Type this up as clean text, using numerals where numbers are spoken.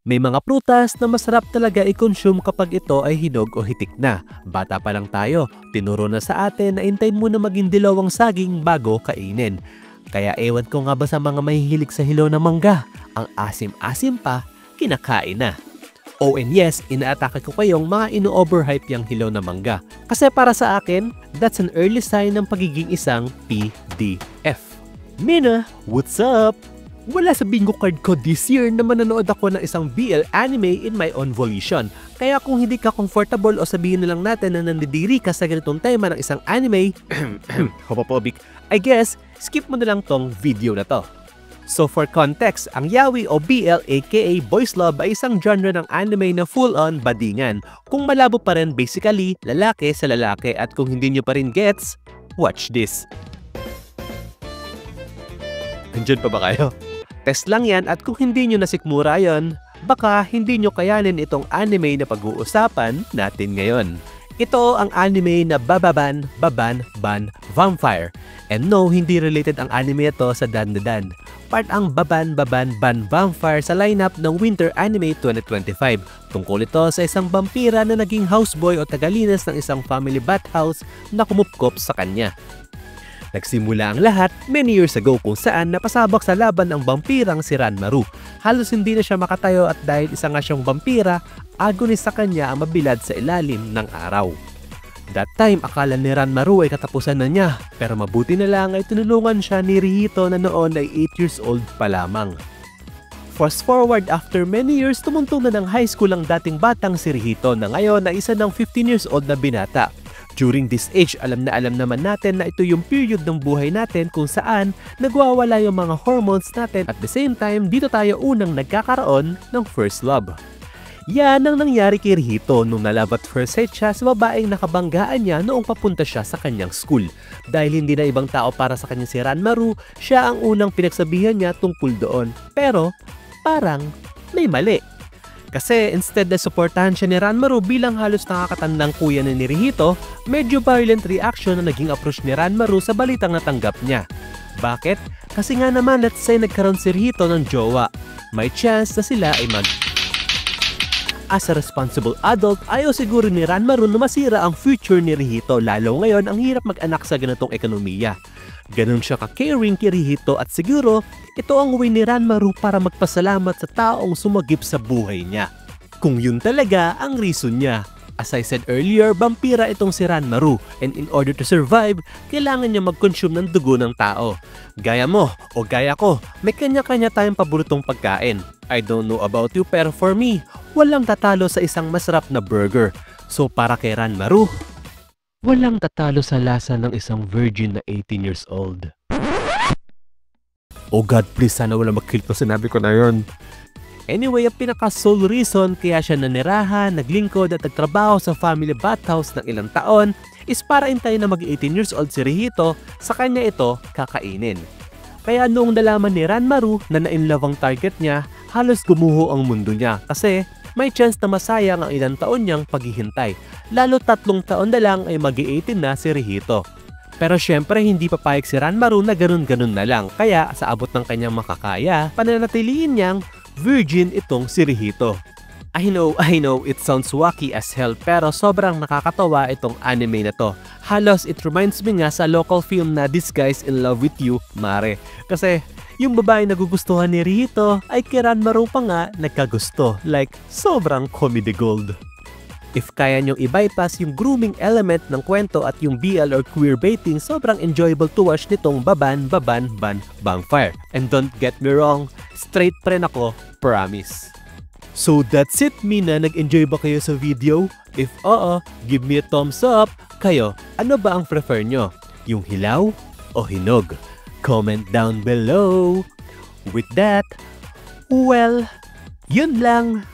May mga prutas na masarap talaga i-consume kapag ito ay hinog o hitik na. Bata pa lang tayo, tinuro na sa atin na intayin muna maging dilaw ang saging bago kainin. Kaya ewan ko nga ba sa mga mahihilig sa hilaw na mangga, ang asim-asim pa, kinakain na. Oh and yes, inaatake ko kayong mga ino-overhype yung hilaw na mangga. Kasi para sa akin, that's an early sign ng pagiging isang PDF. Mina, what's up? Wala sa bingo card ko this year na manonood ako ng isang BL anime in my own volition. Kaya kung hindi ka comfortable o sabihin na lang natin na nandidiri ka sa ganitong tema ng isang anime, homophobic, I guess, skip mo na lang tong video na to. So for context, ang yaoi o BL aka Boys Love ay isang genre ng anime na full-on badingan. Kung malabo pa rin, basically, lalaki sa lalaki, at kung hindi nyo pa rin gets, watch this. Andyan pa ba kayo? Test lang yan, at kung hindi nyo nasikmura yon, baka hindi nyo kayanin itong anime na pag-uusapan natin ngayon. Ito ang anime na Bababan Baban Ban Vampire. And no, hindi related ang anime ito sa Dandadan. Part ang Baban Baban Ban Vampire sa lineup ng Winter Anime 2025. Tungkol ito sa isang vampira na naging houseboy o tagalinas ng isang family bathhouse na kumupkop sa kanya. Nagsimula ang lahat many years ago kung saan napasabak sa laban ang vampirang si Ranmaru. Halos hindi na siya makatayo at dahil isa nga siyang vampira, agonis sa kanya ang mabilad sa ilalim ng araw. That time, akala ni Ranmaru ay katapusan na niya, pero mabuti na lang ay tinulungan siya ni Rihito na noon ay 8 years old pa lamang. Fast forward, after many years, tumuntong na ng high school ang dating batang si Rihito na ngayon ay isa ng 15 years old na binata. During this age, alam naman natin na ito yung period ng buhay natin kung saan nagwawala yung mga hormones natin, at the same time, dito tayo unang nagkakaroon ng first love. Yan ang nangyari kay Rihito nung nalove at first sight siya sa babaeng nakabanggaan niya noong papunta siya sa kanyang school. Dahil hindi na ibang tao para sa kanya si Ranmaru, siya ang unang pinagsabihan niya tungkol doon. Pero parang may mali. Kasi instead na suportahan siya ni Ranmaru bilang halos nakakatandang kuya na ni Rihito, medyo violent reaction na naging approach ni Ranmaru sa balitang natanggap niya. Bakit? Kasi nga naman, let's say nagkaroon si Rihito ng jowa. May chance na sila ay As a responsible adult, ayaw siguro ni Ranmaru na masira ang future ni Rihito, lalo ngayon ang hirap mag-anak sa ganitong ekonomiya. Ganun siya ka-caring kay Rihito, at siguro ito ang way ni Ranmaru para magpasalamat sa taong sumagip sa buhay niya. Kung yun talaga ang reason niya. As I said earlier, vampira itong si Ranmaru, and in order to survive, kailangan niya mag-consume ng dugo ng tao. Gaya mo o gaya ko, may kanya-kanya tayong paboritong pagkain. I don't know about you, pero for me, walang tatalo sa isang masarap na burger. So para kay Ranmaru, walang tatalo sa lasa ng isang virgin na 18 years old. Oh God, please, sana wala mag-clip na sinabi ko na yun. Anyway, ang pinaka-sole reason kaya siya nanirahan, naglingkod at nagtrabaho sa family bathhouse ng ilang taon is para intayin na mag-18 years old si Rihito, sa kanya ito kakainin. Kaya noong nalaman ni Ranmaru na na-inlove ang target niya, halos gumuho ang mundo niya kasi may chance na masayang ang ilang taon niyang paghihintay. Lalo 3 taon na lang ay mag-18 na si Rihito. Pero syempre hindi papayag si Ranmaru na ganun-ganun na lang, kaya sa abot ng kanyang makakaya, pananatiliin niyang virgin itong si Rihito. I know, it sounds wacky as hell, pero sobrang nakakatawa itong anime na to. Halos it reminds me nga sa local film na This Guy's in Love with You, Mare. Kasi yung babae na gugustuhan ni Rihito ay kay Ranmaru pa nga nagkagusto. Like, sobrang comedy gold. If kaya nyong i-bypass yung grooming element ng kwento at yung BL or queerbaiting, sobrang enjoyable to watch nitong Baban Baban Ban Vampire. And don't get me wrong, straight pa rin ako, promise. So that's it, Mina. Nag-enjoy ba kayo sa video? If oo, give me a thumbs up. Kayo, ano ba ang prefer nyo? Yung hilaw o hinog? Comment down below. With that, well, yun lang.